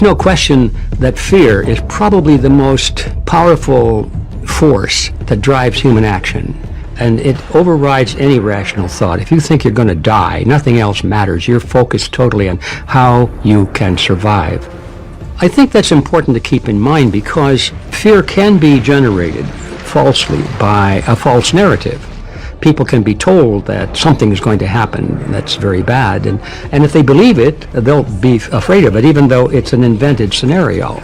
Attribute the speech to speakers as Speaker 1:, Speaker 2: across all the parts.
Speaker 1: no question that fear is probably the most powerful force that drives human action. And it overrides any rational thought. If you think you're going to die, nothing else matters. You're focused totally on how you can survive. I think that's important to keep in mind because fear can be generated falsely by a false narrative. People can be told that something is going to happen that's very bad, and if they believe it, they'll be afraid of it, even though it's an invented scenario.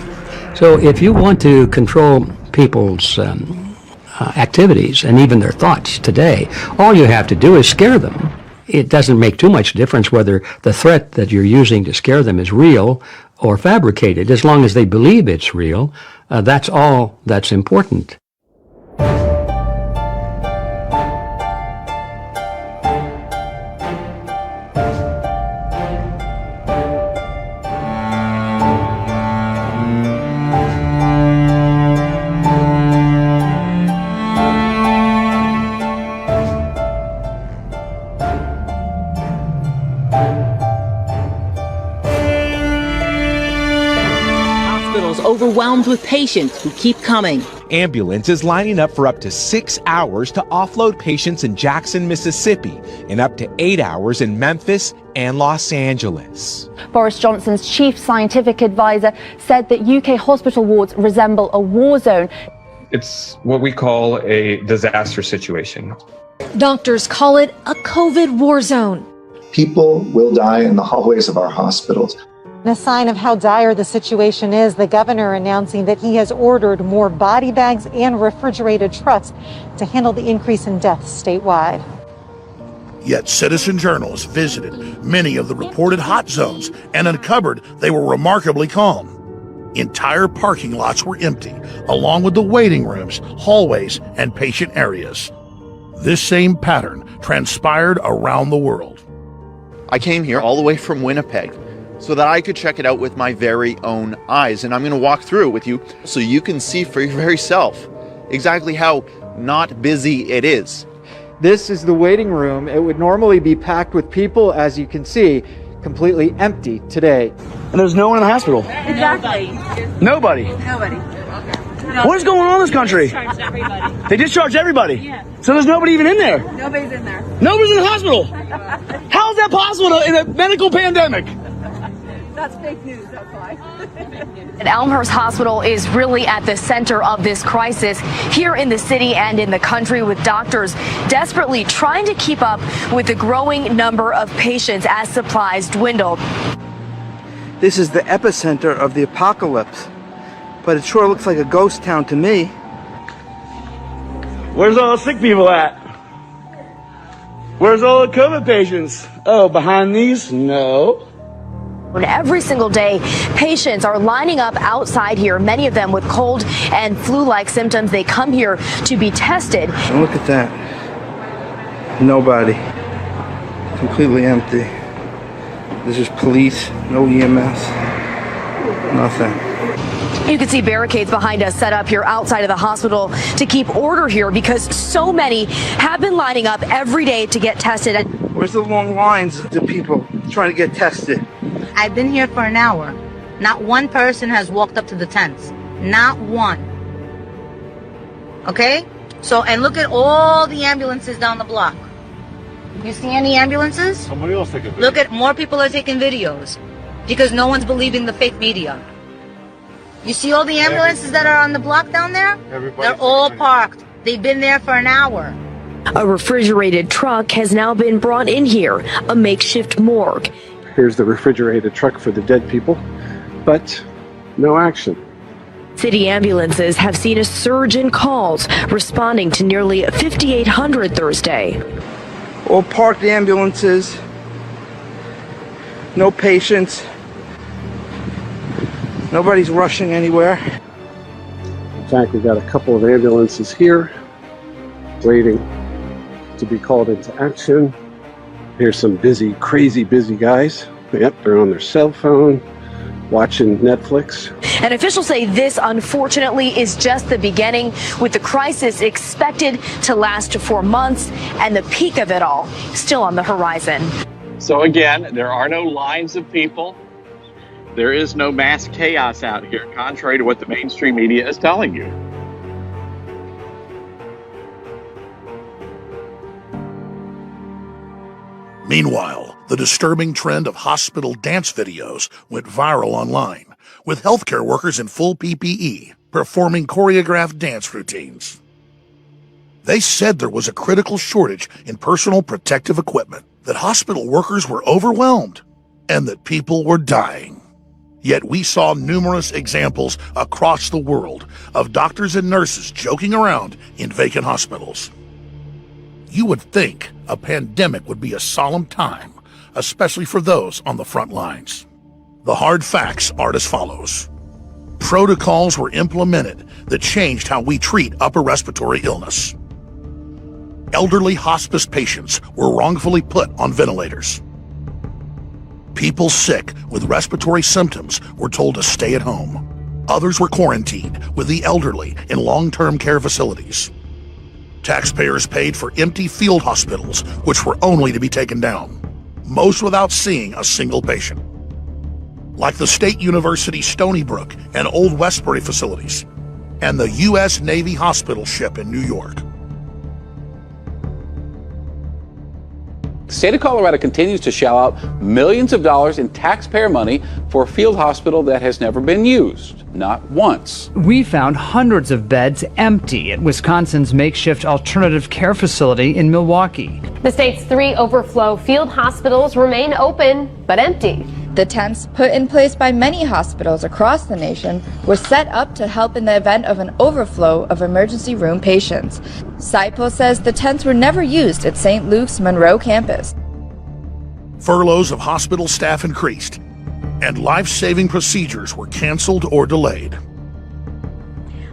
Speaker 1: So if you want to control people's activities and even their thoughts today, all you have to do is scare them. It doesn't make too much difference whether the threat that you're using to scare them is real or fabricated. As long as they believe it's real, that's all that's important.
Speaker 2: Overwhelmed with patients who keep coming.
Speaker 3: Ambulances lining up for up to 6 hours to offload patients in Jackson, Mississippi, and up to 8 hours in Memphis and Los Angeles.
Speaker 4: Boris Johnson's chief scientific advisor said that UK hospital wards resemble a war zone.
Speaker 5: It's what we call a disaster situation.
Speaker 6: Doctors call it a COVID war zone.
Speaker 7: People will die in the hallways of our hospitals.
Speaker 8: A sign of how dire the situation is, the governor announcing that he has ordered more body bags and refrigerated trucks to handle the increase in deaths statewide.
Speaker 9: Yet citizen journalists visited many of the reported hot zones and uncovered they were remarkably calm. Entire parking lots were empty, along with the waiting rooms, hallways, and patient areas. This same pattern transpired around the world.
Speaker 10: I came here all the way from Winnipeg so that I could check it out with my very own eyes. And I'm going to walk through it with you so you can see for your very self exactly how not busy it is.
Speaker 11: This is the waiting room. It would normally be packed with people, as you can see, completely empty today.
Speaker 12: And there's no one in the hospital.
Speaker 6: Exactly.
Speaker 12: Nobody.
Speaker 6: Nobody.
Speaker 12: What is going on in this country? They discharged everybody.
Speaker 6: Yeah.
Speaker 12: So there's nobody even in there.
Speaker 6: Nobody's in there.
Speaker 12: Nobody's in the hospital. How is that possible in a medical pandemic?
Speaker 6: That's fake news, that's why.
Speaker 4: And Elmhurst Hospital is really at the center of this crisis here in the city and in the country, with doctors desperately trying to keep up with the growing number of patients as supplies dwindle.
Speaker 12: This is the epicenter of the apocalypse, but it sure looks like a ghost town to me. Where's all the sick people at? Where's all the COVID patients? Oh, behind these? No.
Speaker 4: Every single day, patients are lining up outside here, many of them with cold and flu-like symptoms. They come here to be tested.
Speaker 12: And look at that. Nobody. Completely empty. There's just police, no EMS, nothing.
Speaker 4: You can see barricades behind us set up here outside of the hospital to keep order here because so many have been lining up every day to get tested.
Speaker 12: Where's the long lines of people trying to get tested?
Speaker 13: I've been here for an hour. Not one person has walked up to the tents. Not one. Okay? So, and look at all the ambulances down the block. You see any ambulances?
Speaker 14: Somebody else take a video.
Speaker 13: Look at, more people are taking videos because no one's believing the fake media. You see all the ambulances that are on the block down there? They're all parked. They've been there for an hour.
Speaker 4: A refrigerated truck has now been brought in here, a makeshift morgue.
Speaker 14: Here's the refrigerated truck for the dead people, but no action.
Speaker 4: City ambulances have seen a surge in calls, responding to nearly 5,800 Thursday.
Speaker 12: All parked ambulances, no patients, nobody's rushing anywhere.
Speaker 14: In fact, we've got a couple of ambulances here waiting to be called into action. Here's some busy, crazy busy guys. Yep, they're on their cell phone, watching Netflix.
Speaker 4: And officials say this, unfortunately, is just the beginning, with the crisis expected to last for months and the peak of it all still on the horizon.
Speaker 15: So again, there are no lines of people. There is no mass chaos out here, contrary to what the mainstream media is telling you.
Speaker 9: Meanwhile, the disturbing trend of hospital dance videos went viral online, with healthcare workers in full PPE performing choreographed dance routines. They said there was a critical shortage in personal protective equipment, that hospital workers were overwhelmed, and that people were dying. Yet we saw numerous examples across the world of doctors and nurses joking around in vacant hospitals. You would think a pandemic would be a solemn time, especially for those on the front lines. The hard facts are as follows. Protocols were implemented that changed how we treat upper respiratory illness. Elderly hospice patients were wrongfully put on ventilators. People sick with respiratory symptoms were told to stay at home. Others were quarantined, with the elderly in long-term care facilities. Taxpayers paid for empty field hospitals, which were only to be taken down, most without seeing a single patient. Like the State University Stony Brook and Old Westbury facilities, and the U.S. Navy hospital ship in New York.
Speaker 16: The state of Colorado continues to shell out millions of dollars in taxpayer money for a field hospital that has never been used, not once.
Speaker 17: We found hundreds of beds empty at Wisconsin's makeshift alternative care facility in Milwaukee.
Speaker 18: The state's 3 overflow field hospitals remain open, but empty.
Speaker 19: The tents put in place by many hospitals across the nation were set up to help in the event of an overflow of emergency room patients. SIPO says the tents were never used at St. Luke's Monroe campus.
Speaker 9: Furloughs of hospital staff increased, and life-saving procedures were canceled or delayed.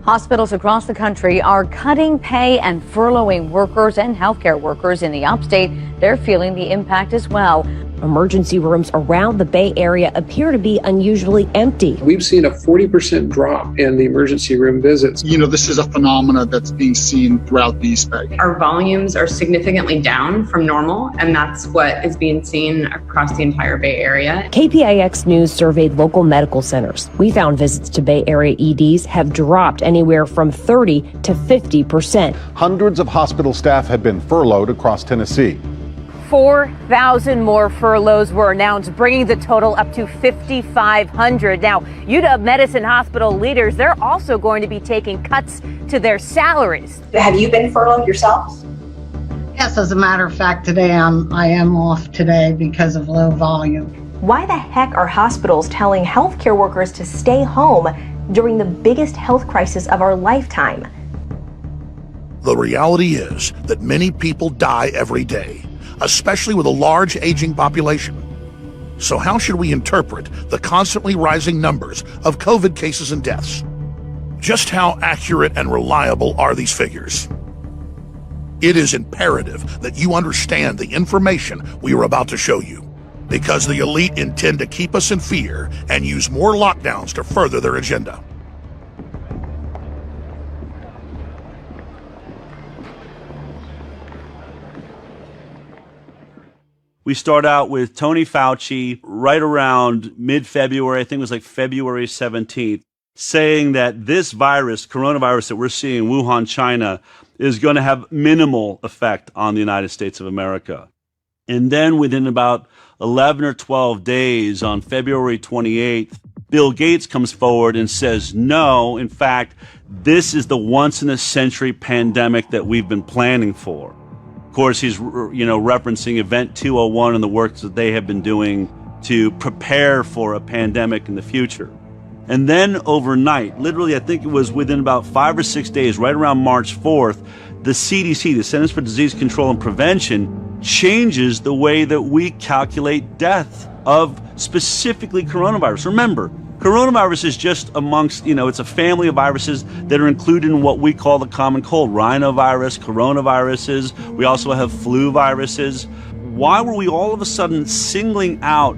Speaker 20: Hospitals across the country are cutting pay and furloughing workers and healthcare workers in the upstate. They're feeling the impact as well.
Speaker 18: Emergency rooms around the Bay Area appear to be unusually empty.
Speaker 14: We've seen a 40% drop in the emergency room visits.
Speaker 21: You know, this is a phenomenon that's being seen throughout the East Bay.
Speaker 22: Our volumes are significantly down from normal, and that's what is being seen across the entire Bay Area.
Speaker 18: KPIX News surveyed local medical centers. We found visits to Bay Area EDs have dropped anywhere from 30 to 50%.
Speaker 23: Hundreds of hospital staff have been furloughed across Tennessee.
Speaker 24: 4,000 more furloughs were announced, bringing the total up to 5,500. Now, UW Medicine Hospital leaders, they're also going to be taking cuts to their salaries.
Speaker 25: Have you been furloughed yourselves?
Speaker 26: Yes, as a matter of fact, today I am off today because of low volume.
Speaker 18: Why the heck are hospitals telling healthcare workers to stay home during the biggest health crisis of our lifetime?
Speaker 9: The reality is that many people die every day, especially with a large aging population. So how should we interpret the constantly rising numbers of COVID cases and deaths? Just how accurate and reliable are these figures? It is imperative that you understand the information we are about to show you, because the elite intend to keep us in fear and use more lockdowns to further their agenda.
Speaker 27: We start out with Tony Fauci right around mid-February, I think it was like February 17th, saying that this virus, coronavirus that we're seeing in Wuhan, China, is going to have minimal effect on the United States of America. And then within about 11 or 12 days, on February 28th, Bill Gates comes forward and says, no, in fact, this is the once-in-a-century pandemic that we've been planning for. Of course, he's referencing Event 201 and the work that they have been doing to prepare for a pandemic in the future. And then overnight, literally I think it was within about 5 or 6 days, right around March 4th, the CDC, the Centers for Disease Control and Prevention, changes the way that we calculate death of specifically coronavirus. Remember, coronavirus is just amongst, it's a family of viruses that are included in what we call the common cold. Rhinovirus, coronaviruses. We also have flu viruses. Why were we all of a sudden singling out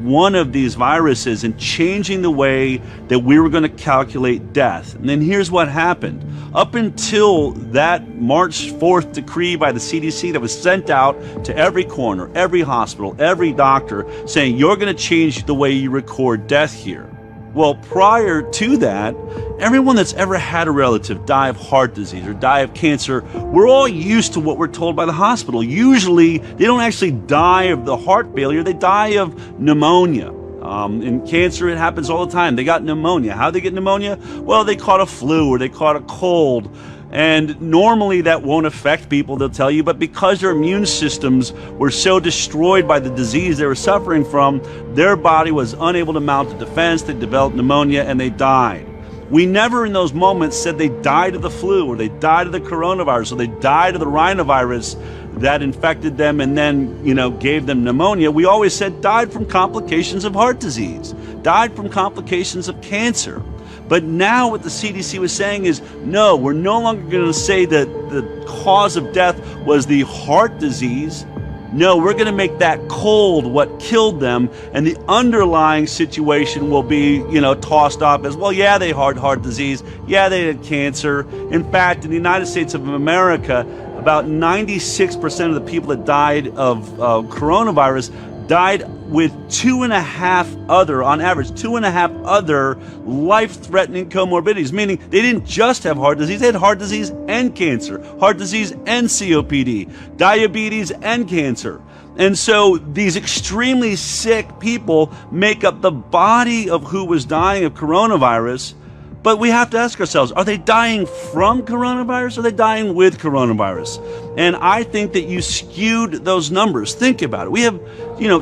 Speaker 27: one of these viruses and changing the way that we were going to calculate death. And then here's what happened. Up until that March 4th decree by the CDC that was sent out to every corner, every hospital, every doctor, saying you're going to change the way you record death here. Well, prior to that, everyone that's ever had a relative die of heart disease or die of cancer, we're all used to what we're told by the hospital. Usually, they don't actually die of the heart failure, they die of pneumonia. In cancer, it happens all the time. They got pneumonia. How'd they get pneumonia? Well, they caught a flu or they caught a cold. And normally that won't affect people, they'll tell you, but because their immune systems were so destroyed by the disease they were suffering from, their body was unable to mount a defense, they developed pneumonia, and they died. We never in those moments said they died of the flu, or they died of the coronavirus, or they died of the rhinovirus that infected them and then, gave them pneumonia. We always said died from complications of heart disease, died from complications of cancer. But now what the CDC was saying is, no, we're no longer going to say that the cause of death was the heart disease. No, we're going to make that cold what killed them, and the underlying situation will be, tossed off as, well, yeah, they had heart disease. Yeah, they had cancer. In fact, in the United States of America, about 96% of the people that died of coronavirus died with 2.5 other, on average, 2.5 other life-threatening comorbidities, meaning they didn't just have heart disease, they had heart disease and cancer, heart disease and COPD, diabetes and cancer. And so these extremely sick people make up the body of who was dying of coronavirus. But we have to ask ourselves, are they dying from coronavirus or are they dying with coronavirus? And I think that you skewed those numbers. Think about it. We have,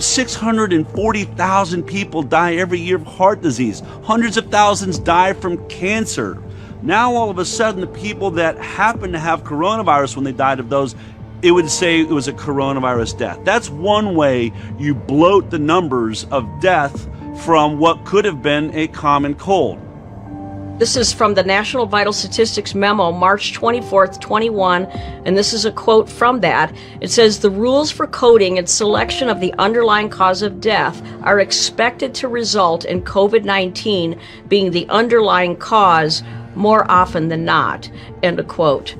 Speaker 27: 640,000 people die every year of heart disease. Hundreds of thousands die from cancer. Now, all of a sudden, the people that happen to have coronavirus, when they died of those, it would say it was a coronavirus death. That's one way you bloat the numbers of death from what could have been a common cold.
Speaker 1: This is from the National Vital Statistics Memo, March 24th, 21, and this is a quote from that. It says, the rules for coding and selection of the underlying cause of death are expected to result in COVID-19 being the underlying cause more often than not, end of quote.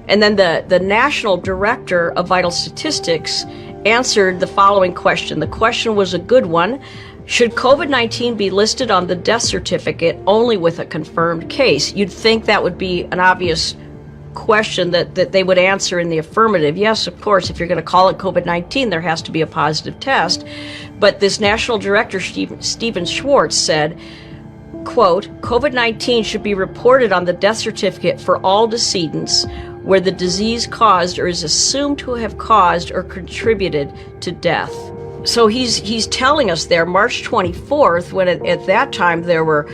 Speaker 1: And then the National Director of Vital Statistics answered the following question. The question was a good one. Should COVID-19 be listed on the death certificate only with a confirmed case? You'd think that would be an obvious question that they would answer in the affirmative. Yes, of course, if you're going to call it COVID-19, there has to be a positive test. But this National Director, Stephen Schwartz, said, quote, COVID-19 should be reported on the death certificate for all decedents where the disease caused or is assumed to have caused or contributed to death. So he's telling us there, March 24th, when at that time there were,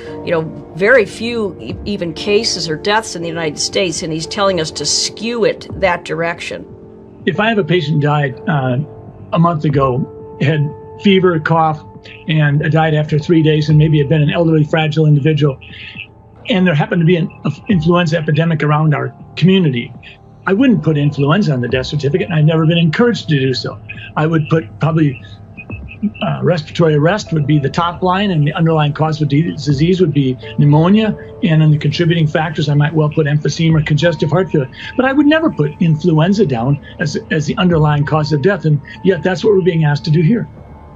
Speaker 1: very few even cases or deaths in the United States, and he's telling us to skew it that direction.
Speaker 2: If I have a patient died a month ago, had fever, cough, and died after 3 days, and maybe had been an elderly, fragile individual, and there happened to be an influenza epidemic around our community, I wouldn't put influenza on the death certificate, and I've never been encouraged to do so. I would put probably respiratory arrest would be the top line, and the underlying cause of disease would be pneumonia, and in the contributing factors, I might well put emphysema or congestive heart failure. But I would never put influenza down as the underlying cause of death, and yet that's what we're being asked to do here.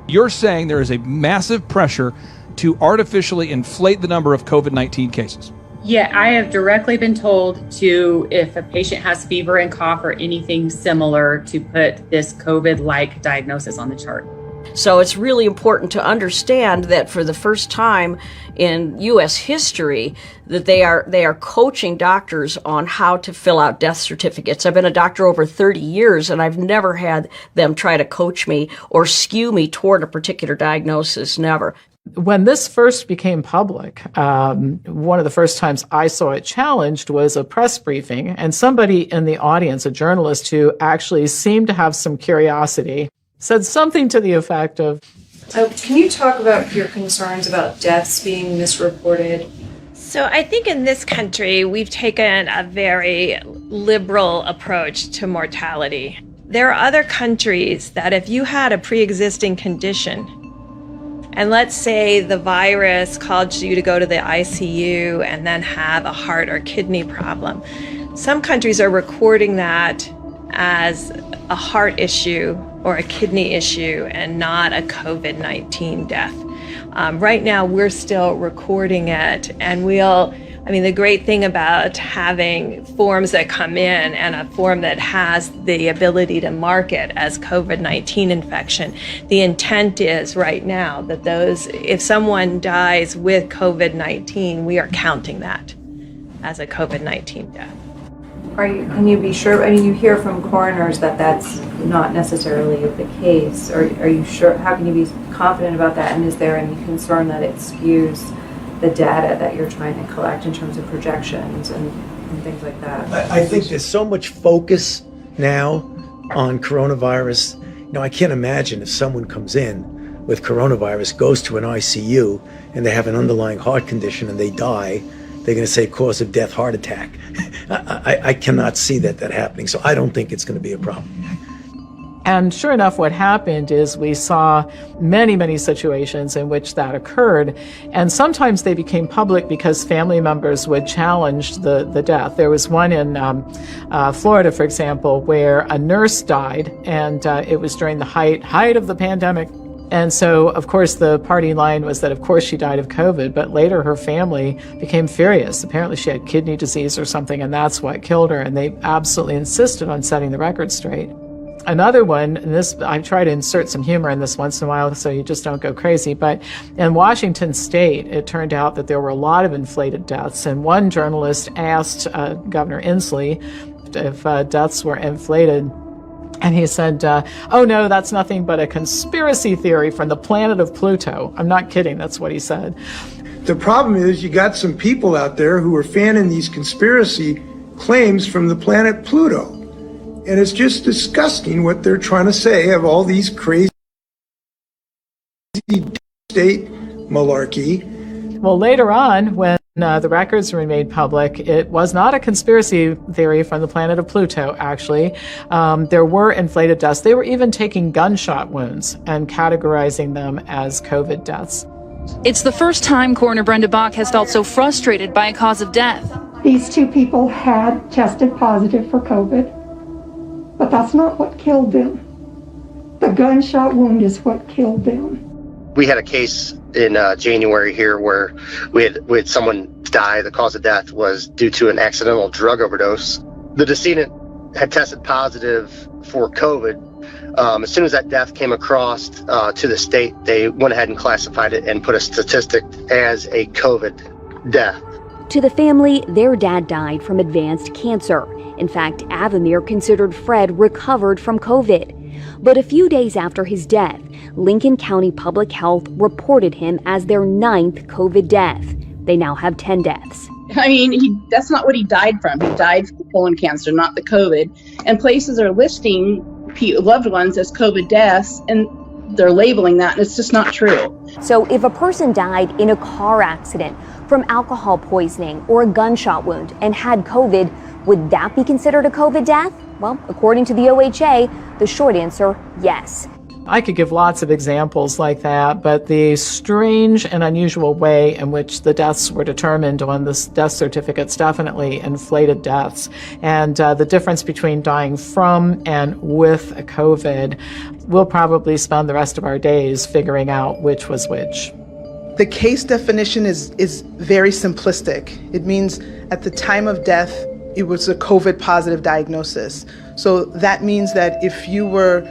Speaker 3: You're saying there is a massive pressure to artificially inflate the number of COVID-19 cases.
Speaker 22: Yeah, I have directly been told to, if a patient has fever and cough or anything similar, to put this COVID-like diagnosis on the chart.
Speaker 1: So it's really important to understand that for the first time in U.S. history, that they are coaching doctors on how to fill out death certificates. I've been a doctor over 30 years, and I've never had them try to coach me or skew me toward a particular diagnosis, never.
Speaker 5: When this first became public, one of the first times I saw it challenged was a press briefing, and somebody in the audience, a journalist who actually seemed to have some curiosity, said something to the effect of,
Speaker 7: can you talk about your concerns about deaths being misreported?
Speaker 8: So I think in this country, we've taken a very liberal approach to mortality. There are other countries that if you had a pre-existing condition And let's say the virus caused you to go to the ICU and then have a heart or kidney problem. Some countries are recording that as a heart issue or a kidney issue and not a COVID-19 death. Right now, we're still recording it, and the great thing about having forms that come in and a form that has the ability to mark it as COVID-19 infection, the intent is right now that if someone dies with COVID-19, we are counting that as a COVID-19 death.
Speaker 7: Can you be sure? I mean, you hear from coroners that that's not necessarily the case. Are you sure? How can you be confident about that? And is there any concern that it skews the data that you're trying to collect in terms of projections and things like that?
Speaker 4: I think there's so much focus now on coronavirus. I can't imagine if someone comes in with coronavirus, goes to an ICU, and they have an underlying heart condition and they die, they're going to say cause of death, heart attack. I cannot see that happening. So I don't think it's going to be a problem.
Speaker 5: And sure enough, what happened is we saw many, many situations in which that occurred. And sometimes they became public because family members would challenge the death. There was one in Florida, for example, where a nurse died, and it was during the height of the pandemic. And so, of course, the party line was that, of course, she died of COVID, but later her family became furious. Apparently she had kidney disease or something, and that's what killed her. And they absolutely insisted on setting the record straight. Another one, and this, I try to insert some humor in this once in a while so you just don't go crazy, but in Washington State, it turned out that there were a lot of inflated deaths. And one journalist asked Governor Inslee if deaths were inflated. And he said, oh no, that's nothing but a conspiracy theory from the planet of Pluto. I'm not kidding, that's what he said.
Speaker 6: The problem is you got some people out there who are fanning these conspiracy claims from the planet Pluto. And it's just disgusting what they're trying to say of all these crazy state malarkey.
Speaker 5: Well, later on, when the records were made public, it was not a conspiracy theory from the planet of Pluto, actually. There were inflated deaths. They were even taking gunshot wounds and categorizing them as COVID deaths.
Speaker 10: It's the first time Coroner Brenda Bach has felt so frustrated by a cause of death.
Speaker 11: These two people had tested positive for COVID, but that's not what killed them. The gunshot wound is what killed them.
Speaker 12: We had a case in January here where we had someone die. The cause of death was due to an accidental drug overdose. The decedent had tested positive for COVID. As soon as that death came across to the state, they went ahead and classified it and put a statistic as a COVID death.
Speaker 18: To the family, their dad died from advanced cancer. In fact, Avamir considered Fred recovered from COVID. But a few days after his death, Lincoln County Public Health reported him as their 9th COVID death. They now have 10 deaths.
Speaker 13: I mean, that's not what he died from. He died from colon cancer, not the COVID. And places are listing loved ones as COVID deaths, and they're labeling that, and it's just not true.
Speaker 18: So if a person died in a car accident, from alcohol poisoning, or a gunshot wound, and had COVID, would that be considered a COVID death? Well, according to the OHA, the short answer, yes.
Speaker 5: I could give lots of examples like that, but the strange and unusual way in which the deaths were determined on the death certificates definitely inflated deaths. And the difference between dying from and with a COVID, we'll probably spend the rest of our days figuring out which was which.
Speaker 15: The case definition is very simplistic. It means at the time of death, it was a COVID positive diagnosis. So that means that if you were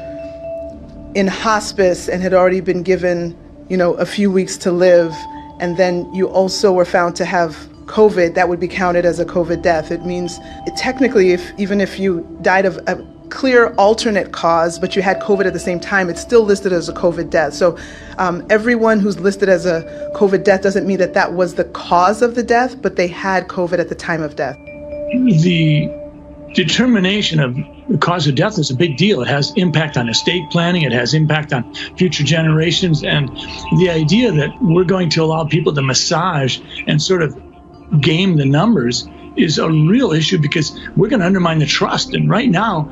Speaker 15: in hospice and had already been given, a few weeks to live, and then you also were found to have COVID, that would be counted as a COVID death. It means technically, even if you died of a clear alternate cause, but you had COVID at the same time, it's still listed as a COVID death. So everyone who's listed as a COVID death doesn't mean that that was the cause of the death, but they had COVID at the time of death.
Speaker 2: The determination of the cause of death is a big deal. It has impact on estate planning. It has impact on future generations. And the idea that we're going to allow people to massage and sort of game the numbers is a real issue, because we're going to undermine the trust. And right now,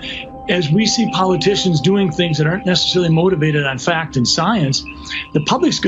Speaker 2: as we see politicians doing things that aren't necessarily motivated on fact and science, the public's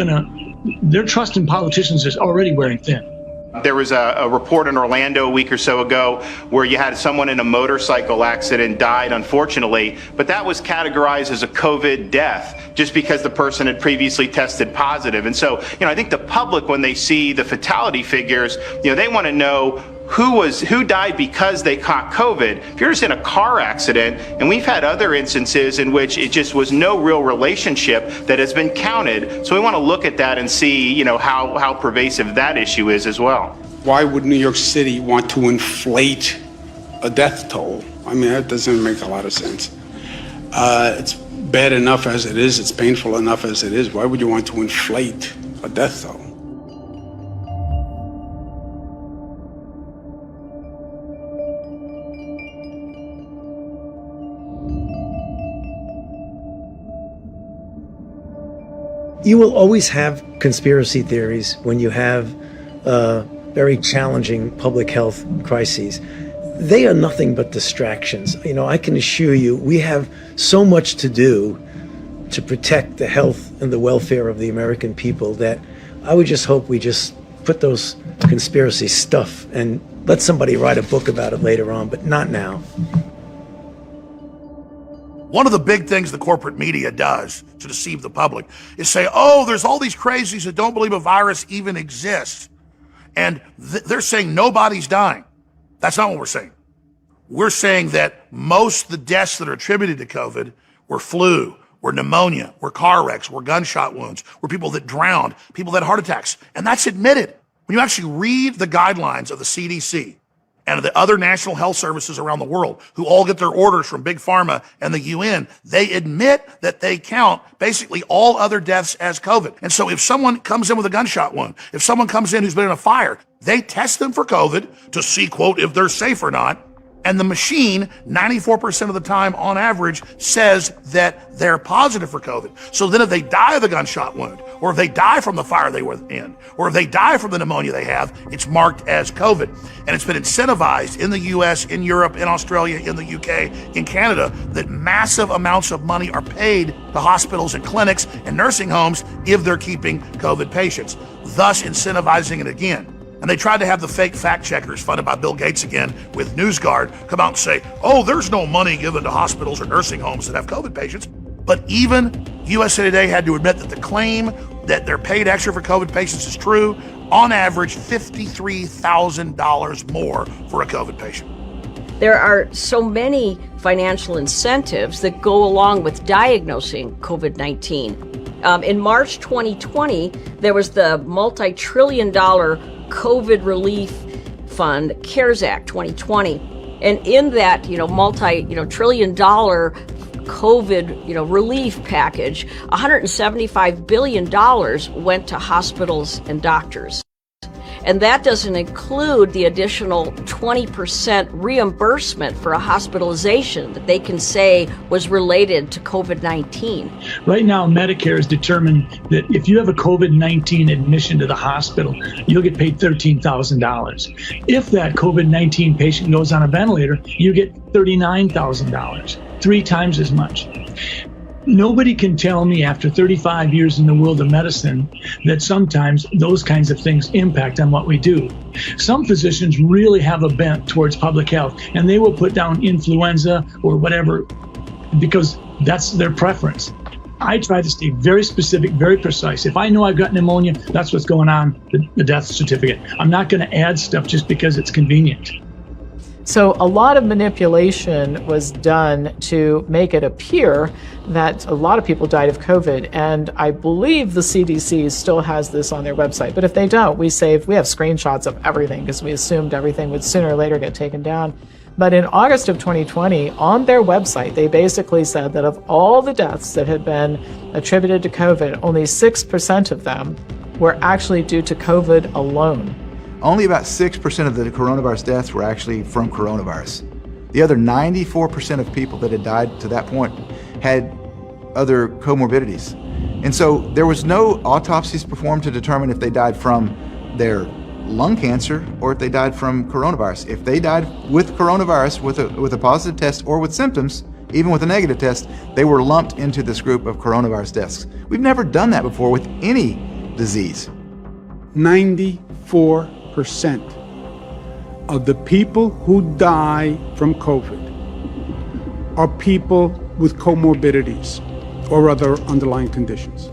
Speaker 2: their trust in politicians is already wearing thin.
Speaker 14: There was a report in Orlando a week or so ago where you had someone in a motorcycle accident died, unfortunately, but that was categorized as a COVID death just because the person had previously tested positive. And so, I think the public, when they see the fatality figures, they want to know who died because they caught COVID. If you're just in a car accident, and we've had other instances in which it just was no real relationship that has been counted. So we want to look at that and see, how pervasive that issue is as well.
Speaker 16: Why would New York City want to inflate a death toll? I mean, that doesn't make a lot of sense. It's bad enough as it is. It's painful enough as it is. Why would you want to inflate a death toll?
Speaker 4: You will always have conspiracy theories when you have very challenging public health crises. They are nothing but distractions. I can assure you, we have so much to do to protect the health and the welfare of the American people that I would just hope we just put those conspiracy stuff and let somebody write a book about it later on, but not now.
Speaker 9: One of the big things the corporate media does to deceive the public is say, oh, there's all these crazies that don't believe a virus even exists. And they're saying nobody's dying. That's not what we're saying. We're saying that most of the deaths that are attributed to COVID were flu, were pneumonia, were car wrecks, were gunshot wounds, were people that drowned, people that had heart attacks. And that's admitted. When you actually read the guidelines of the CDC, and of the other national health services around the world who all get their orders from Big Pharma and the UN, they admit that they count basically all other deaths as COVID. And so if someone comes in with a gunshot wound, if someone comes in who's been in a fire, they test them for COVID to see, quote, if they're safe or not. And the machine, 94% of the time on average, says that they're positive for COVID. So then if they die of the gunshot wound, or if they die from the fire they were in, or if they die from the pneumonia they have, it's marked as COVID. And it's been incentivized in the US, in Europe, in Australia, in the UK, in Canada, that massive amounts of money are paid to hospitals and clinics and nursing homes if they're keeping COVID patients, thus incentivizing it again. And they tried to have the fake fact checkers funded by Bill Gates again with NewsGuard come out and say, oh, there's no money given to hospitals or nursing homes that have COVID patients. But even USA Today had to admit that the claim that they're paid extra for COVID patients is true. On average, $53,000 more for a COVID patient.
Speaker 1: There are so many financial incentives that go along with diagnosing COVID-19. In March 2020, there was the multi-trillion-dollar COVID relief fund, CARES Act 2020. And in that, multi-trillion-dollar COVID, relief package, $175 billion went to hospitals and doctors. And that doesn't include the additional 20% reimbursement for a hospitalization that they can say was related to COVID-19.
Speaker 2: Right now, Medicare has determined that if you have a COVID-19 admission to the hospital, you'll get paid $13,000. If that COVID-19 patient goes on a ventilator, you get $39,000, 3 times as much. Nobody can tell me after 35 years in the world of medicine that sometimes those kinds of things impact on what we do. Some physicians really have a bent towards public health, and they will put down influenza or whatever because that's their preference. I try to stay very specific, very precise. If I know I've got pneumonia, that's what's going on, the death certificate. I'm not going to add stuff just because it's convenient.
Speaker 5: So a lot of manipulation was done to make it appear that a lot of people died of COVID. And I believe the CDC still has this on their website. But if they don't, we have screenshots of everything because we assumed everything would sooner or later get taken down. But in August of 2020, on their website, they basically said that of all the deaths that had been attributed to COVID, only 6% of them were actually due to COVID alone.
Speaker 17: Only about 6% of the coronavirus deaths were actually from coronavirus. The other 94% of people that had died to that point had other comorbidities. And so there was no autopsies performed to determine if they died from their lung cancer or if they died from coronavirus. If they died with coronavirus with a positive test or with symptoms, even with a negative test, they were lumped into this group of coronavirus deaths. We've never done that before with any disease.
Speaker 16: 94% of the people who die from COVID are people with comorbidities or other underlying conditions.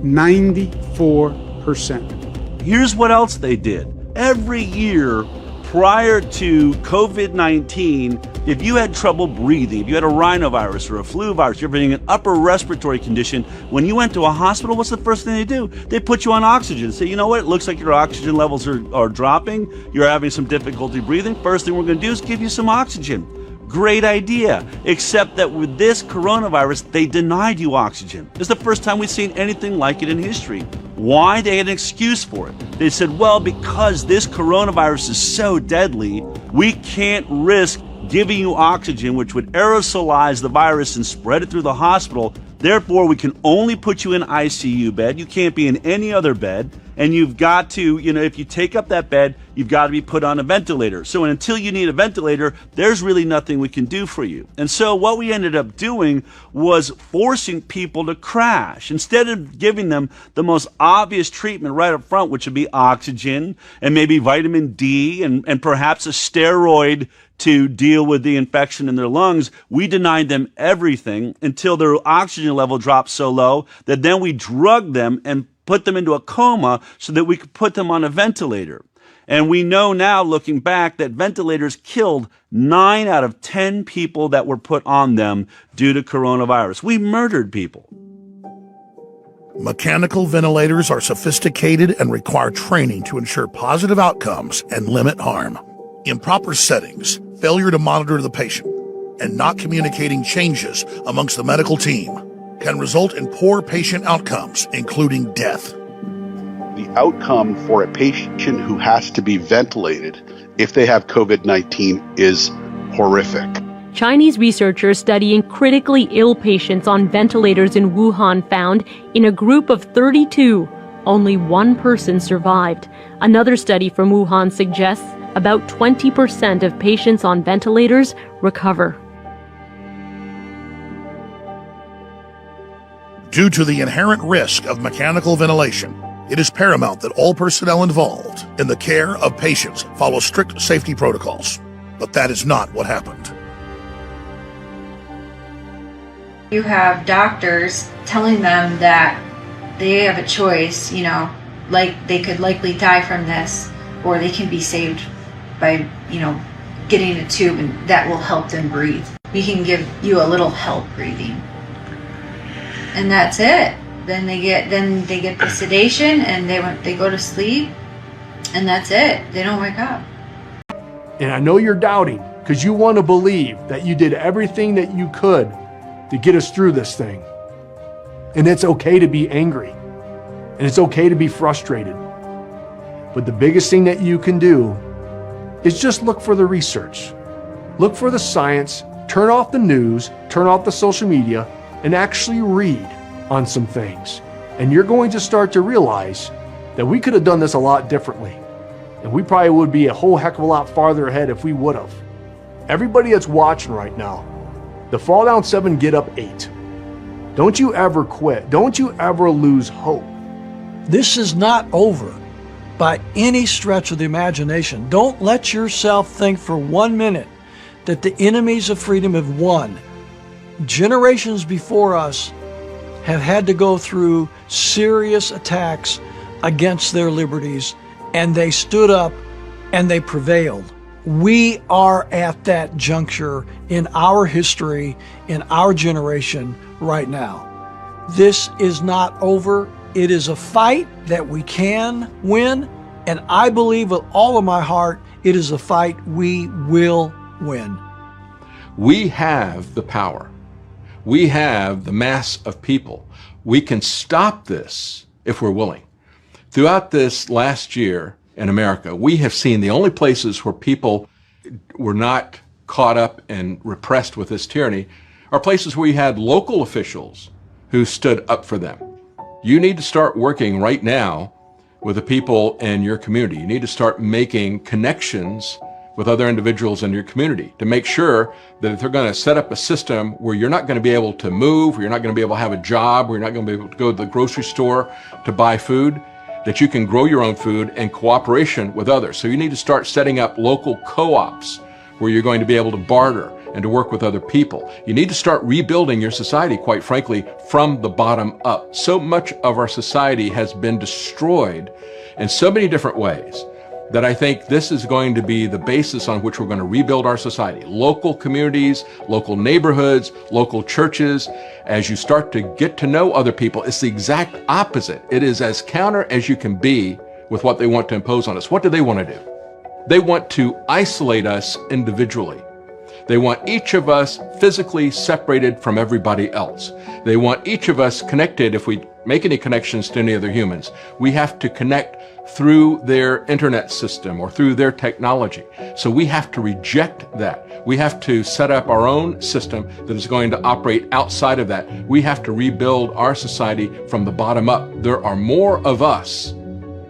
Speaker 16: 94%.
Speaker 27: Here's what else they did. Every year prior to COVID-19, if you had trouble breathing, if you had a rhinovirus or a flu virus, you're having an upper respiratory condition, when you went to a hospital, what's the first thing they do? They put you on oxygen. Say, you know what, it looks like your oxygen levels are dropping, you're having some difficulty breathing. First thing we're going to do is give you some oxygen. Great idea, except that with this coronavirus, they denied you oxygen. It's the first time we've seen anything like it in history. Why? They had an excuse for it. They said, well, because this coronavirus is so deadly, we can't risk giving you oxygen, which would aerosolize the virus and spread it through the hospital. Therefore, we can only put you in an ICU bed. You can't be in any other bed. And you've got to, if you take up that bed, you've got to be put on a ventilator. So until you need a ventilator, there's really nothing we can do for you. And so what we ended up doing was forcing people to crash. Instead of giving them the most obvious treatment right up front, which would be oxygen and maybe vitamin D and perhaps a steroid to deal with the infection in their lungs, we denied them everything until their oxygen level dropped so low that then we drugged them and put them into a coma so that we could put them on a ventilator. And we know now, looking back, that ventilators killed 9 out of 10 people that were put on them due to coronavirus. We murdered people.
Speaker 9: Mechanical ventilators are sophisticated and require training to ensure positive outcomes and limit harm. Improper settings, failure to monitor the patient, and not communicating changes amongst the medical team can result in poor patient outcomes, including death.
Speaker 19: The outcome for a patient who has to be ventilated if they have COVID-19 is horrific.
Speaker 20: Chinese researchers studying critically ill patients on ventilators in Wuhan found in a group of 32, only 1 person survived. Another study from Wuhan suggests about 20% of patients on ventilators recover.
Speaker 9: Due to the inherent risk of mechanical ventilation, it is paramount that all personnel involved in the care of patients follow strict safety protocols. But that is not what happened.
Speaker 21: You have doctors telling them that they have a choice, like they could likely die from this, or they can be saved by, getting a tube and that will help them breathe. We can give you a little help breathing. And that's it. Then they get the sedation and they go to sleep, and that's it. They don't wake up.
Speaker 23: And I know you're doubting because you want to believe that you did everything that you could to get us through this thing. And it's okay to be angry, and it's okay to be frustrated. But the biggest thing that you can do is just look for the research. Look for the science, turn off the news, turn off the social media, and actually read on some things. And you're going to start to realize that we could have done this a lot differently. And we probably would be a whole heck of a lot farther ahead if we would have. Everybody that's watching right now, the fall down 7, get up 8. Don't you ever quit. Don't you ever lose hope.
Speaker 24: This is not over by any stretch of the imagination. Don't let yourself think for 1 minute that the enemies of freedom have won. Generations before us have had to go through serious attacks against their liberties, and they stood up and they prevailed. We are at that juncture in our history, in our generation right now. This is not over. It is a fight that we can win, and I believe with all of my heart, it is a fight we will win.
Speaker 25: We have the power. We have the mass of people. We can stop this if we're willing. Throughout this last year in America, we have seen the only places where people were not caught up and repressed with this tyranny are places where we had local officials who stood up for them. You need to start working right now with the people in your community. You need to start making connections with other individuals in your community to make sure that if they're going to set up a system where you're not going to be able to move, where you're not going to be able to have a job, where you're not going to be able to go to the grocery store to buy food, that you can grow your own food in cooperation with others. So you need to start setting up local co-ops where you're going to be able to barter and to work with other people. You need to start rebuilding your society, quite frankly, from the bottom up. So much of our society has been destroyed in so many different ways that I think this is going to be the basis on which we're going to rebuild our society. Local communities, local neighborhoods, local churches. As you start to get to know other people, it's the exact opposite. It is as counter as you can be with what they want to impose on us. What do they want to do? They want to isolate us individually. They want each of us physically separated from everybody else. They want each of us connected. If we make any connections to any other humans, we have to connect through their internet system or through their technology. So we have to reject that. We have to set up our own system that is going to operate outside of that. We have to rebuild our society from the bottom up. There are more of us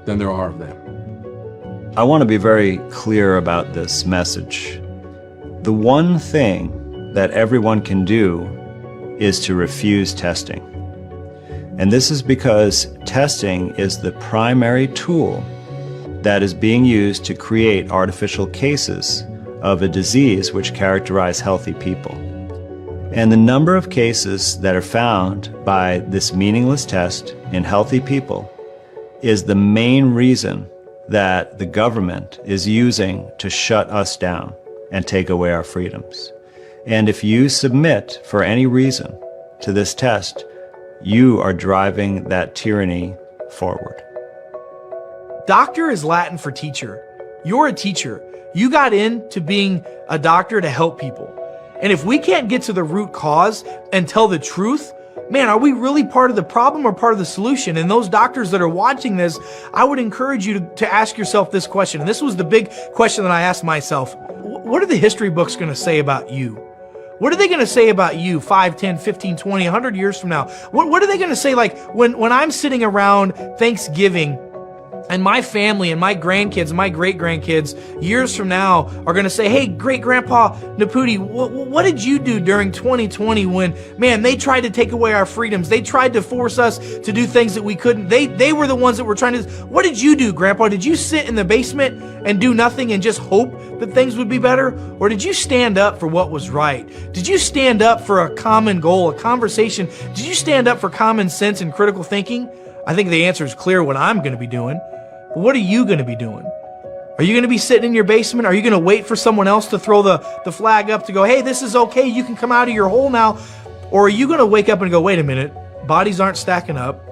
Speaker 25: than there are of them.
Speaker 3: I want to be very clear about this message. The one thing that everyone can do is to refuse testing. And this is because testing is the primary tool that is being used to create artificial cases of a disease which characterize healthy people. And the number of cases that are found by this meaningless test in healthy people is the main reason that the government is using to shut us down and take away our freedoms. And if you submit for any reason to this test, you are driving that tyranny forward.
Speaker 24: Doctor is Latin for teacher. You're a teacher. You got into being a doctor to help people. And if we can't get to the root cause and tell the truth, man, are we really part of the problem or part of the solution? And those doctors that are watching this, I would encourage you to ask yourself this question. And this was the big question that I asked myself. What are the history books going to say about you? What are they going to say about you 5, 10, 15, 20, 100 years from now? What are they going to say like when I'm sitting around Thanksgiving and my family and my grandkids, my great-grandkids, years from now are going to say, hey, great-grandpa Naputi, what did you do during 2020 when, man, they tried to take away our freedoms. They tried to force us to do things that we couldn't. They were the ones that were trying to. What did you do, Grandpa? Did you sit in the basement and do nothing and just hope that things would be better? Or did you stand up for what was right? Did you stand up for a common goal, a conversation? Did you stand up for common sense and critical thinking? I think the answer is clear what I'm going to be doing. But what are you going to be doing? Are you going to be sitting in your basement? Are you going to wait for someone else to throw the flag up to go, hey, this is okay, you can come out of your hole now? Or are you going to wake up and go, wait a minute, bodies aren't stacking up.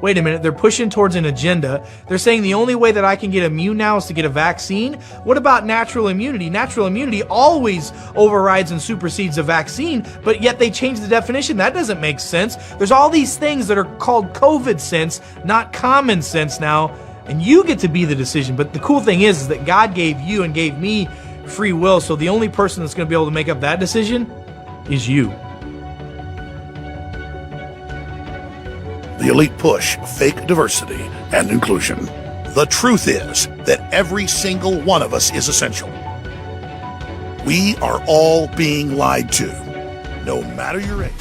Speaker 24: Wait a minute, they're pushing towards an agenda. They're saying the only way that I can get immune now is to get a vaccine. What about natural immunity? Natural immunity always overrides and supersedes a vaccine, but yet they changed the definition. That doesn't make sense. There's all these things that are called COVID sense, not common sense now. And you get to be the decision. But the cool thing is that God gave you and gave me free will. So the only person that's going to be able to make up that decision is you.
Speaker 9: The elite push fake diversity and inclusion. The truth is that every single one of us is essential. We are all being lied to, no matter your age.